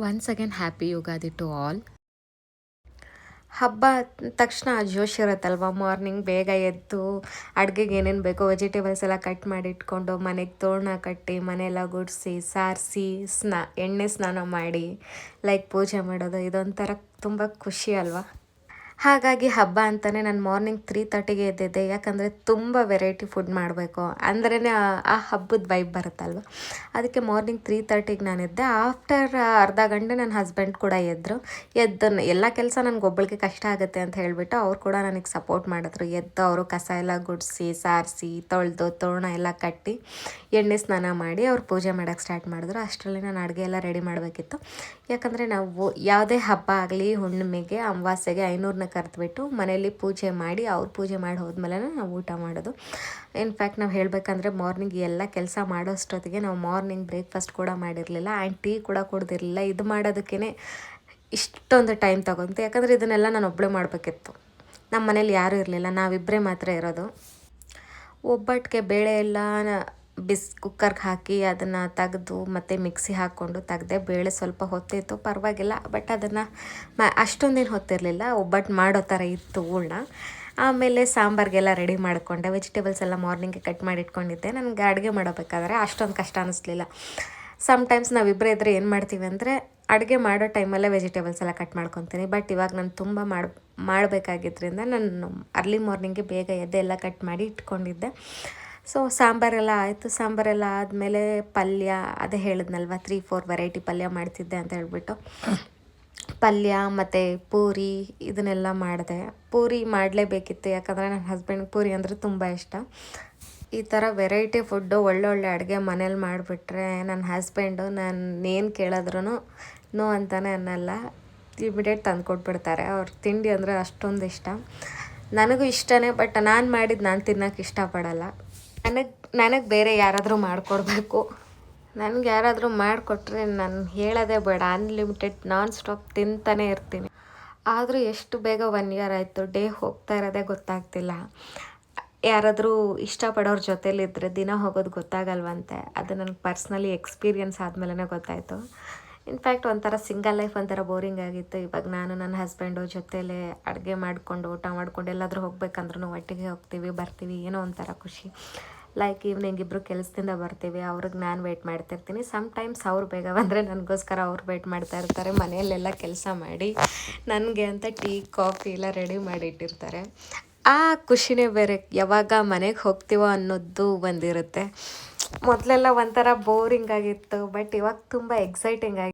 Once again happy Ugadi to all. ಹಬ್ಬ ತಕ್ಷಣ ಜೋಶ್ ಇರುತ್ತಲ್ವ. ಮಾರ್ನಿಂಗ್ ಬೇಗ ಎದ್ದು ಅಡುಗೆಗೆ ಏನೇನು ಬೇಕೋ ವೆಜಿಟೇಬಲ್ಸ್ ಎಲ್ಲ ಕಟ್ ಮಾಡಿ ಇಟ್ಕೊಂಡು ಮನೆಗೆ ತೋರಣ ಕಟ್ಟಿ ಮನೆಯೆಲ್ಲ ಗುಡಿಸಿ ಸಾರಿಸಿ ಎಣ್ಣೆ ಸ್ನಾನ ಮಾಡಿ ಲೈಕ್ ಪೂಜೆ ಮಾಡೋದು ಇದೊಂಥರ ತುಂಬ ಖುಷಿ ಅಲ್ವಾ. ಹಾಗಾಗಿ ಹಬ್ಬ ಅಂತಲೇ ನಾನು ಮಾರ್ನಿಂಗ್ 3:30ಗೆ ಎದ್ದಿದ್ದೆ. ಯಾಕಂದರೆ ತುಂಬ ವೆರೈಟಿ ಫುಡ್ ಮಾಡಬೇಕು ಅಂದ್ರೇ ಆ ಹಬ್ಬದ ವೈಬ್ ಬರುತ್ತಲ್ವ. ಅದಕ್ಕೆ ಮಾರ್ನಿಂಗ್ 3:30ಗೆ ನಾನಿದ್ದೆ. ಆಫ್ಟರ್ ಅರ್ಧ ಗಂಟೆ ನನ್ನ ಹಸ್ಬೆಂಡ್ ಕೂಡ ಎದ್ದು ಎಲ್ಲ ಕೆಲಸ ನನಗೊಬ್ಬಳಿಗೆ ಕಷ್ಟ ಆಗುತ್ತೆ ಅಂತ ಹೇಳಿಬಿಟ್ಟು ಅವ್ರು ಕೂಡ ನನಗೆ ಸಪೋರ್ಟ್ ಮಾಡಿದ್ರು. ಎದ್ದು ಅವರು ಕಸ ಎಲ್ಲ ಗುಡಿಸಿ ಸಾರಿಸಿ ತೊಳೆದು ತೋರಣ ಎಲ್ಲ ಕಟ್ಟಿ ಎಣ್ಣೆ ಸ್ನಾನ ಮಾಡಿ ಅವ್ರು ಪೂಜೆ ಮಾಡೋಕ್ಕೆ ಸ್ಟಾರ್ಟ್ ಮಾಡಿದ್ರು. ಅಷ್ಟರಲ್ಲಿ ನಾನು ಅಡುಗೆ ಎಲ್ಲ ರೆಡಿ ಮಾಡಬೇಕಿತ್ತು. ಯಾಕಂದರೆ ನಾವು ಯಾವುದೇ ಹಬ್ಬ ಆಗಲಿ ಹುಣ್ಣಿಮೆಗೆ ಅಮಾವಾಸ್ಯೆಗೆ ಐನೂರನ್ನ ಕರೆದ್ಬಿಟ್ಟು ಮನೆಯಲ್ಲಿ ಪೂಜೆ ಮಾಡಿ ಅವ್ರು ಪೂಜೆ ಮಾಡಿ ಹೋದ್ಮೇಲೆ ನಾವು ಊಟ ಮಾಡೋದು. ಇನ್ಫ್ಯಾಕ್ಟ್ ನಾವು ಹೇಳಬೇಕಂದ್ರೆ ಮಾರ್ನಿಂಗ್ ಎಲ್ಲ ಕೆಲಸ ಮಾಡೋಷ್ಟೊತ್ತಿಗೆ ನಾವು ಮಾರ್ನಿಂಗ್ ಬ್ರೇಕ್ಫಾಸ್ಟ್ ಕೂಡ ಮಾಡಿರಲಿಲ್ಲ ಆ್ಯಂಡ್ ಟೀ ಕೂಡ ಕುಡ್ದಿರಲಿಲ್ಲ. ಇದು ಮಾಡೋದಕ್ಕೇ ಇಷ್ಟೊಂದು ಟೈಮ್ ತಗೊಂತು. ಯಾಕಂದರೆ ಇದನ್ನೆಲ್ಲ ನಾನು ಒಬ್ಬಳೇ ಮಾಡಬೇಕಿತ್ತು. ನಮ್ಮ ಮನೇಲಿ ಯಾರೂ ಇರಲಿಲ್ಲ, ನಾವಿಬ್ಬರೇ ಮಾತ್ರ ಇರೋದು. ಒಬ್ಬಟ್ಟಿಗೆ ಬೇಳೆ ಎಲ್ಲ ಕುಕ್ಕರ್ಗೆ ಹಾಕಿ ಅದನ್ನು ತೆಗೆದು ಮತ್ತು ಮಿಕ್ಸಿ ಹಾಕ್ಕೊಂಡು ತೆಗ್ದೆ. ಬೇಳೆ ಸ್ವಲ್ಪ ಹೊತ್ತಿತ್ತು, ಪರವಾಗಿಲ್ಲ. ಬಟ್ ಅದನ್ನು ಅಷ್ಟೊಂದೇನು ಹೊತ್ತಿರಲಿಲ್ಲ, ಒಬ್ಬಟ್ಟು ಮಾಡೋ ಥರ ಇತ್ತು ಹೂರ್ಣ. ಆಮೇಲೆ ಸಾಂಬಾರಿಗೆಲ್ಲ ರೆಡಿ ಮಾಡಿಕೊಂಡೆ. ವೆಜಿಟೇಬಲ್ಸ್ ಎಲ್ಲ ಮಾರ್ನಿಂಗ್ಗೆ ಕಟ್ ಮಾಡಿ ಇಟ್ಕೊಂಡಿದ್ದೆ. ನನಗೆ ಅಡುಗೆ ಮಾಡೋಬೇಕಾದ್ರೆ ಅಷ್ಟೊಂದು ಕಷ್ಟ ಅನ್ನಿಸ್ಲಿಲ್ಲ. ಸಮ್ಟೈಮ್ಸ್ ನಾವಿಬ್ಬರೇ ಇದ್ದರೆ ಏನು ಮಾಡ್ತೀವಿ ಅಂದರೆ ಅಡುಗೆ ಮಾಡೋ ಟೈಮಲ್ಲೇ ವೆಜಿಟೇಬಲ್ಸ್ ಎಲ್ಲ ಕಟ್ ಮಾಡ್ಕೊತೀನಿ. ಬಟ್ ಇವಾಗ ನಾನು ತುಂಬ ಮಾಡಬೇಕಾಗಿದ್ದರಿಂದ ನಾನು ಅರ್ಲಿ ಮಾರ್ನಿಂಗ್ಗೆ ಬೇಗ ಎದ್ದು ಎಲ್ಲ ಕಟ್ ಮಾಡಿ ಇಟ್ಕೊಂಡಿದ್ದೆ. ಸೊ ಸಾಂಬಾರೆಲ್ಲ ಆಯಿತು. ಸಾಂಬಾರೆಲ್ಲ ಆದಮೇಲೆ ಪಲ್ಯ, ಅದೇ ಹೇಳಿದ್ನಲ್ವ 3-4 ವೆರೈಟಿ ಪಲ್ಯ ಮಾಡ್ತಿದ್ದೆ ಅಂತ ಹೇಳ್ಬಿಟ್ಟು ಪಲ್ಯ ಮತ್ತು ಪೂರಿ ಇದನ್ನೆಲ್ಲ ಮಾಡಿದೆ. ಪೂರಿ ಮಾಡಲೇಬೇಕಿತ್ತು, ಯಾಕಂದರೆ ನನ್ನ ಹಸ್ಬೆಂಡ್ಗೆ ಪೂರಿ ಅಂದರೆ ತುಂಬ ಇಷ್ಟ. ಈ ಥರ ವೆರೈಟಿ ಫುಡ್ಡು ಒಳ್ಳೊಳ್ಳೆ ಅಡುಗೆ ಮನೇಲಿ ಮಾಡಿಬಿಟ್ರೆ ನನ್ನ ಹಸ್ಬೆಂಡು ನಾನು ಏನು ಕೇಳಿದ್ರೂ ನೋ ಅಂತಲೇ ಅನ್ನಲ್ಲ, ಇಮಿಡಿಯೇಟ್ ತಂದು ಕೊಟ್ಬಿಡ್ತಾರೆ. ಅವ್ರ ತಿಂಡಿ ಅಂದರೆ ಅಷ್ಟೊಂದು ಇಷ್ಟ. ನನಗೂ ಇಷ್ಟನೇ, ಬಟ್ ನಾನು ಮಾಡಿದ್ದು ನಾನು ತಿನ್ನೋಕೆ ಇಷ್ಟಪಡಲ್ಲ. ನನಗೆ ಬೇರೆ ಯಾರಾದರೂ ಮಾಡಿಕೊಡ್ಬೇಕು. ನನಗೆ ಯಾರಾದರೂ ಮಾಡಿಕೊಟ್ರೆ ನಾನು ಹೇಳೋದೇ ಬೇಡ, ಅನ್ಲಿಮಿಟೆಡ್ ನಾನ್ ಸ್ಟಾಪ್ ತಿಂತಾನೇ ಇರ್ತೀನಿ. ಆದರೂ ಎಷ್ಟು ಬೇಗ 1 ಇಯರ್ ಆಯಿತು, ಡೇ ಹೋಗ್ತಾ ಇರೋದೇ ಗೊತ್ತಾಗ್ತಿಲ್ಲ. ಯಾರಾದರೂ ಇಷ್ಟಪಡೋರ ಜೊತೇಲಿದ್ದರೆ ದಿನ ಹೋಗೋದು ಗೊತ್ತಾಗಲ್ವಂತೆ. ಅದು ನನಗೆ ಪರ್ಸ್ನಲಿ ಎಕ್ಸ್ಪೀರಿಯನ್ಸ್ ಆದಮೇಲೆ ಗೊತ್ತಾಯಿತು. ಇನ್ಫ್ಯಾಕ್ಟ್ ಒಂಥರ ಸಿಂಗಲ್ ಲೈಫ್ ಒಂಥರ ಬೋರಿಂಗ್ ಆಗಿತ್ತು. ಇವಾಗ ನಾನು ನನ್ನ ಹಸ್ಬೆಂಡು ಜೊತೇಲೆ ಅಡುಗೆ ಮಾಡಿಕೊಂಡು ಊಟ ಮಾಡ್ಕೊಂಡು ಎಲ್ಲಾದರೂ ಹೋಗ್ಬೇಕಂದ್ರೂ ಒಟ್ಟಿಗೆ ಹೋಗ್ತೀವಿ ಬರ್ತೀವಿ, ಏನೋ ಒಂಥರ ಖುಷಿ. ಲೈಕ್ ಈವ್ನಿಂಗ್ ಇಬ್ಬರು ಕೆಲಸದಿಂದ ಬರ್ತೀವಿ, ಅವ್ರಿಗೆ ನಾನು ವೆಯ್ಟ್ ಮಾಡ್ತಿರ್ತೀನಿ. ಸಮ್ಟೈಮ್ಸ್ ಅವ್ರು ಬೇಗ ಬಂದರೆ ನನಗೋಸ್ಕರ ಅವ್ರು ವೆಯ್ಟ್ ಮಾಡ್ತಾ ಇರ್ತಾರೆ. ಮನೆಯಲ್ಲೆಲ್ಲ ಕೆಲಸ ಮಾಡಿ ನನಗೆ ಅಂತ ಟೀ ಕಾಫಿ ಎಲ್ಲ ರೆಡಿ ಮಾಡಿ ಇಟ್ಟಿರ್ತಾರೆ. ಆ ಖುಷಿನೇ ಬೇರೆ. ಯಾವಾಗ ಮನೆಗೆ ಹೋಗ್ತೀವೋ ಅನ್ನೋದು ಬಂದಿರುತ್ತೆ. ಮೊದಲೆಲ್ಲ ಒಂಥರ ಬೋರಿಂಗ್ ಆಗಿತ್ತು, ಬಟ್ ಇವಾಗ ತುಂಬ ಎಕ್ಸೈಟಿಂಗ್ ಆಗಿ